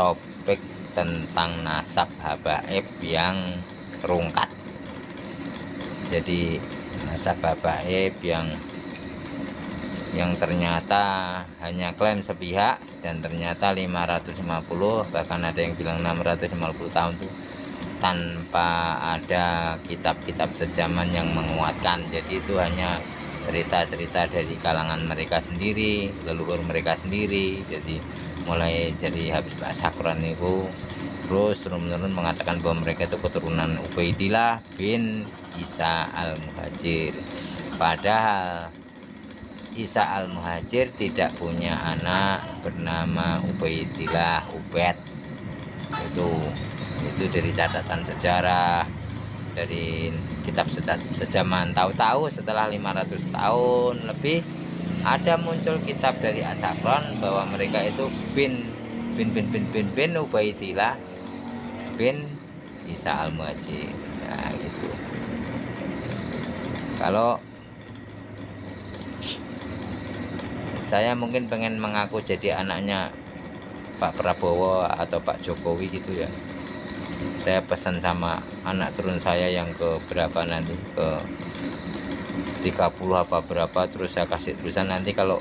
topik tentang nasab habaib yang rungkat. Jadi nasab habaib yang ternyata hanya klaim sepihak dan ternyata 550, bahkan ada yang bilang 650 tahun tuh tanpa ada kitab-kitab sejaman yang menguatkan. Jadi itu hanya cerita-cerita dari kalangan mereka sendiri, leluhur mereka sendiri. Jadi mulai jadi Habib As-Sakran itu terus turun-menurun mengatakan bahwa mereka itu keturunan Ubaidillah bin Isa al-Muhajir. Padahal Isa al-Muhajir tidak punya anak bernama Ubaidillah, Ubaid. Itu dari catatan sejarah, dari kitab sejaman. Tahu-tahu setelah 500 tahun lebih ada muncul kitab dari As-Sakran bahwa mereka itu bin Ubaidillah bin Isa al-Muhajir. Nah, gitu. Kalau saya mungkin pengen mengaku jadi anaknya Pak Prabowo atau Pak Jokowi gitu ya. Saya pesan sama anak turun saya yang ke berapa nanti, ke 30 apa berapa, terus saya kasih tulisan, nanti kalau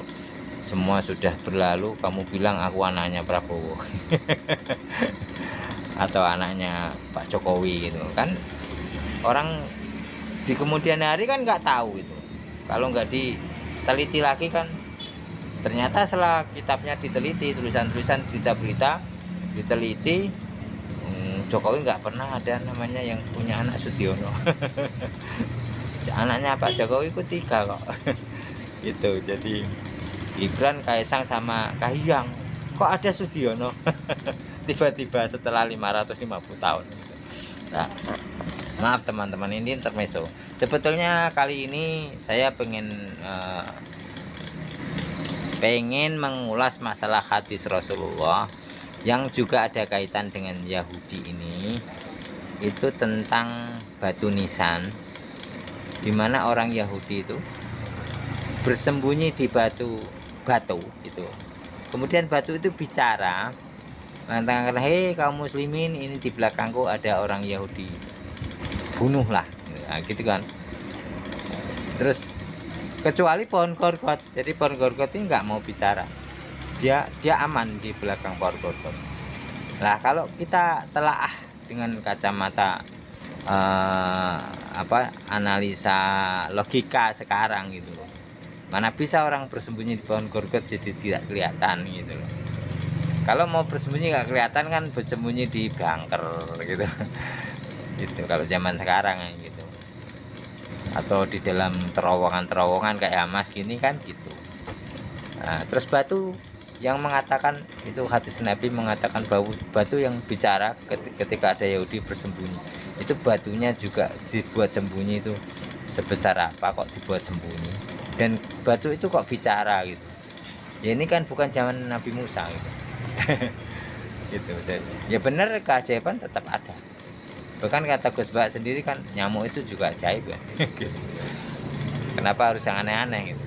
semua sudah berlalu kamu bilang aku anaknya Prabowo atau anaknya Pak Jokowi gitu kan. Orang di kemudian hari kan nggak tahu itu, kalau nggak diteliti lagi kan. Ternyata setelah kitabnya diteliti, tulisan-tulisan berita-berita diteliti, Jokowi nggak pernah ada namanya yang punya anak Sudiono. Anaknya Pak Jokowi itu 3 kok. Gitu. Jadi Gibran, Kaisang sama Kahiyang, kok ada Sudiono tiba-tiba setelah 550 tahun. Nah, maaf teman-teman, ini intermezzo. Sebetulnya kali ini saya pengen mengulas masalah hadis Rasulullah yang juga ada kaitan dengan Yahudi ini. Itu tentang batu nisan, dimana orang Yahudi itu bersembunyi di batu itu. Kemudian batu itu bicara mengatakan, hei kaum muslimin, ini di belakangku ada orang Yahudi, bunuhlah. Nah, gitu kan. Terus kecuali pohon gorgot. Jadi pohon gorgot ini nggak mau bicara, dia aman di belakang pohon gorgot. Nah, kalau kita telaah dengan kacamata analisa logika sekarang gitu, mana bisa orang bersembunyi di pohon gorgot jadi tidak kelihatan gitu loh. Kalau mau bersembunyi nggak kelihatan kan bersembunyi di bunker gitu. Gitu kalau zaman sekarang gitu, atau di dalam terowongan kayak Hamas gini kan gitu. Nah, terus batu yang mengatakan, itu hadis Nabi mengatakan bahwa batu yang bicara ketika ada Yahudi bersembunyi, itu batunya juga dibuat sembunyi. Itu sebesar apa kok dibuat sembunyi, dan batu itu kok bicara gitu. Ya ini kan bukan zaman Nabi Musa gitu. Gitu. Ya benar, keajaiban tetap ada. Bahkan kata Gus Bak sendiri kan, nyamuk itu juga ajaib kan. Kenapa harus yang aneh-aneh gitu.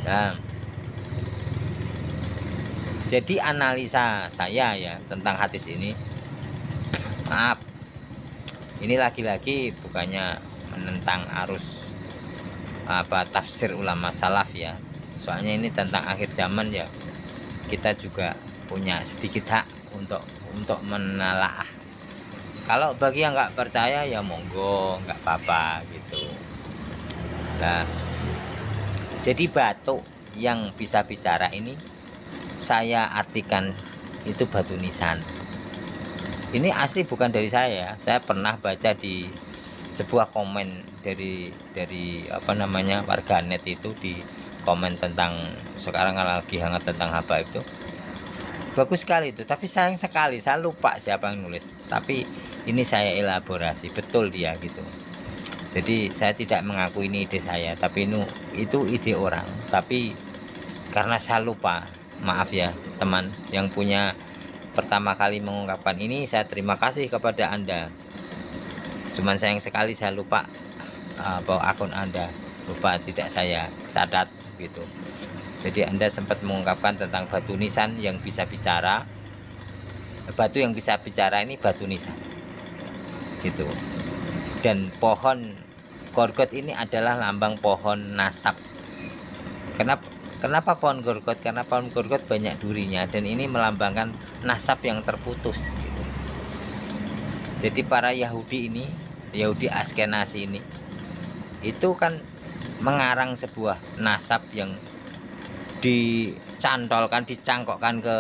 Nah, jadi analisa saya ya tentang hadis ini, maaf, ini lagi-lagi bukannya menentang arus tafsir ulama salaf ya. Soalnya ini tentang akhir zaman ya, kita juga punya sedikit hak untuk menelaah. Kalau bagi yang nggak percaya ya monggo, nggak apa-apa gitu. Nah, jadi batu yang bisa bicara ini saya artikan itu batu nisan. Ini asli bukan dari saya. Saya pernah baca di sebuah komen dari warganet itu, di komen tentang sekarang lagi hangat tentang habaib itu. Bagus sekali itu, tapi sayang sekali saya lupa siapa yang nulis. Tapi ini saya elaborasi, betul dia gitu. Jadi saya tidak mengaku ini ide saya, tapi itu ide orang. Tapi karena saya lupa, maaf ya teman yang punya pertama kali mengungkapkan ini, saya terima kasih kepada Anda. Cuman sayang sekali saya lupa bahwa akun Anda, lupa tidak saya catat gitu. Jadi Anda sempat mengungkapkan tentang batu nisan yang bisa bicara. batu yang bisa bicara ini batu nisan gitu. Dan pohon gorgot ini adalah lambang pohon nasab. Kenapa pohon gorgot? Karena pohon gorgot banyak durinya dan ini melambangkan nasab yang terputus gitu. Jadi para Yahudi ini, Yahudi Askenasi ini, itu kan mengarang sebuah nasab yang dicantolkan, dicangkokkan ke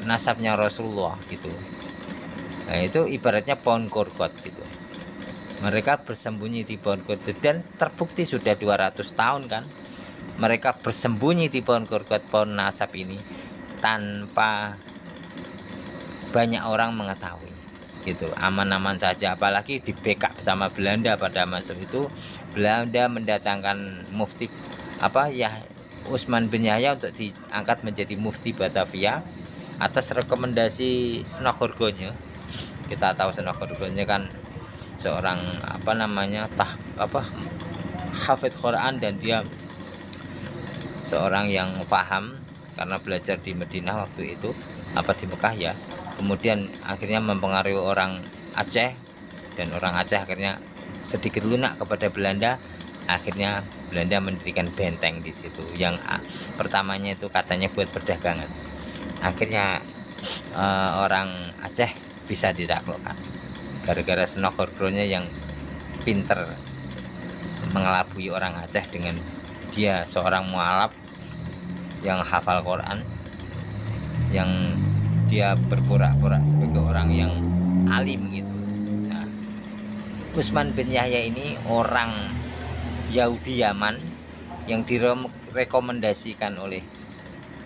nasabnya Rasulullah gitu. Nah, itu ibaratnya pohon gorgot gitu. Mereka bersembunyi di pohon gorgot dan terbukti sudah 200 tahun kan. Mereka bersembunyi di pohon gorgot, pohon nasab ini tanpa banyak orang mengetahui gitu, aman-aman saja. Apalagi di backup sama Belanda pada masa itu. Belanda mendatangkan mufti Utsman bin Yahya untuk diangkat menjadi mufti Batavia atas rekomendasi Senogorgonya. Kita tahu Senogorgonya kan seorang hafidz Quran, dan dia seorang yang paham karena belajar di Madinah waktu itu, di Mekah ya. Kemudian akhirnya mempengaruhi orang Aceh, dan orang Aceh akhirnya sedikit lunak kepada Belanda. Akhirnya Belanda mendirikan benteng di situ. Yang pertamanya itu katanya buat perdagangan. Akhirnya orang Aceh bisa ditaklukkan gara-gara Senogorgonya yang pinter mengelabui orang Aceh dengan dia seorang mualaf yang hafal Quran, yang dia berpura-pura sebagai orang yang alim gitu. Nah, Utsman bin Yahya ini orang Yahudi Yaman yang direkomendasikan oleh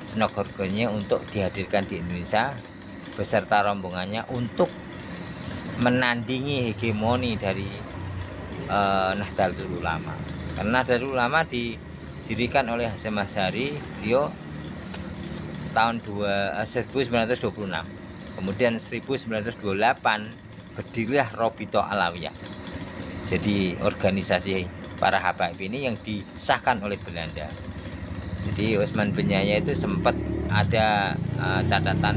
Senogorgonya untuk dihadirkan di Indonesia beserta rombongannya untuk menandingi hegemoni dari Nahdlatul Ulama. Karena Nahdlatul Ulama didirikan oleh Hasyim Asy'ari, beliau tahun 1926. Kemudian 1928 berdirilah Robito Alawiyah. Jadi organisasi para habaib ini yang disahkan oleh Belanda. Jadi Utsman bin Yahya itu sempat ada catatan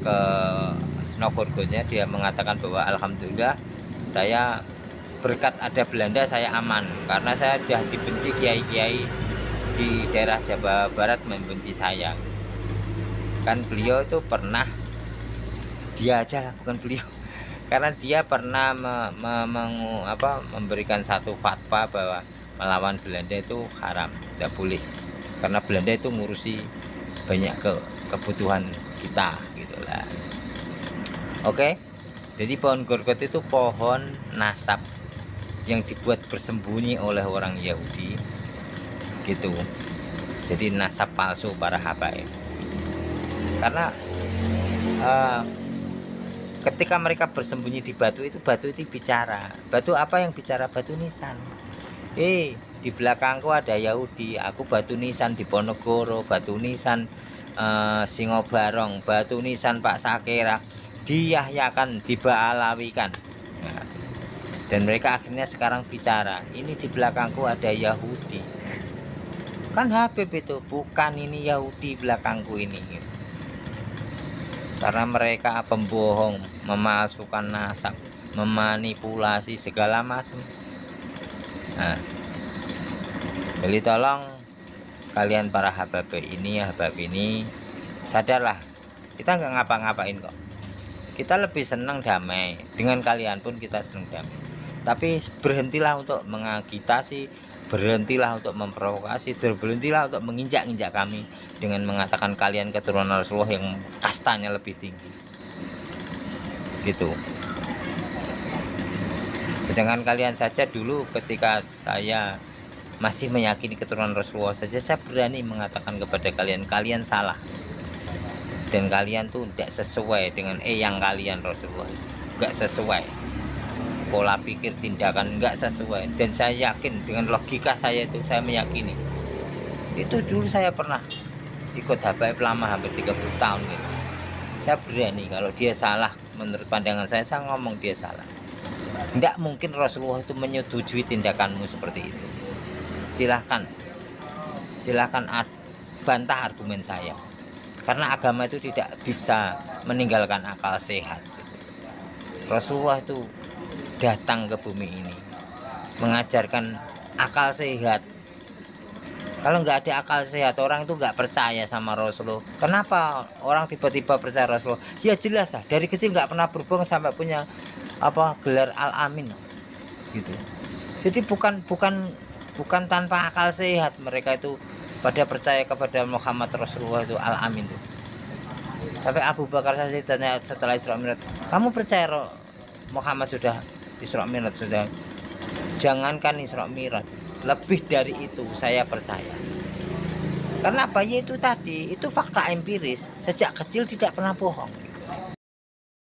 ke Senogorgonya, dia mengatakan bahwa alhamdulillah saya berkat ada Belanda saya aman, karena saya sudah dibenci kiai-kiai di daerah Jawa Barat membenci saya. Kan beliau itu pernah, dia aja lah bukan beliau, karena dia pernah memberikan satu fatwa bahwa melawan Belanda itu haram, tidak boleh, karena Belanda itu ngurusi banyak kebutuhan kita gitulah. Oke, jadi pohon gorgot itu pohon nasab yang dibuat bersembunyi oleh orang Yahudi gitu. Jadi nasab palsu para habaib. Karena ketika mereka bersembunyi di batu itu bicara. Batu apa yang bicara? Batu nisan. Di belakangku ada Yahudi, aku batu nisan di Ponorogo, batu nisan Singobarong, batu nisan Pak Sakera, diyahyakan, dibaalawikan. Nah, dan mereka akhirnya sekarang bicara, ini di belakangku ada Yahudi. Kan Habib itu, bukan ini Yahudi belakangku ini. Karena mereka pembohong, memalsukan nasab, memanipulasi segala macam. Nah, jadi tolong kalian para habab ini sadarlah, kita nggak ngapa-ngapain kok. Kita lebih senang damai, dengan kalian pun kita senang damai. Tapi berhentilah untuk mengagitasi, berhentilah untuk memprovokasi, berhentilah untuk menginjak-injak kami dengan mengatakan kalian keturunan Rasulullah yang kastanya lebih tinggi gitu. Sedangkan kalian saja dulu ketika saya masih meyakini keturunan Rasulullah saja, saya berani mengatakan kepada kalian, kalian salah, dan kalian tuh tidak sesuai dengan yang kalian Rasulullah, nggak sesuai pola pikir, tindakan nggak sesuai. Dan saya yakin dengan logika saya itu, saya meyakini itu. Dulu saya pernah ikut habaib lama hampir 30 tahun gitu. Saya berani kalau dia salah menurut pandangan saya ngomong dia salah. Tidak mungkin Rasulullah itu menyetujui tindakanmu seperti itu. Silahkan bantah argumen saya, karena agama itu tidak bisa meninggalkan akal sehat. Rasulullah itu datang ke bumi ini mengajarkan akal sehat. Kalau nggak ada akal sehat, orang itu nggak percaya sama Rasulullah. Kenapa orang tiba-tiba percaya Rasulullah? Ya jelas lah, dari kecil nggak pernah berbohong sampai punya gelar Al-Amin gitu. Jadi bukan tanpa akal sehat mereka itu pada percaya kepada Muhammad Rasulullah itu Al-Amin itu. Tapi Abu Bakar saja ditanya setelah Isra Mi'raj, kamu percaya Muhammad sudah Isra Mi'raj? Sudah. Jangankan Isra Mi'raj, lebih dari itu saya percaya. Karena apa? Ya itu tadi, itu fakta empiris. Sejak kecil tidak pernah bohong.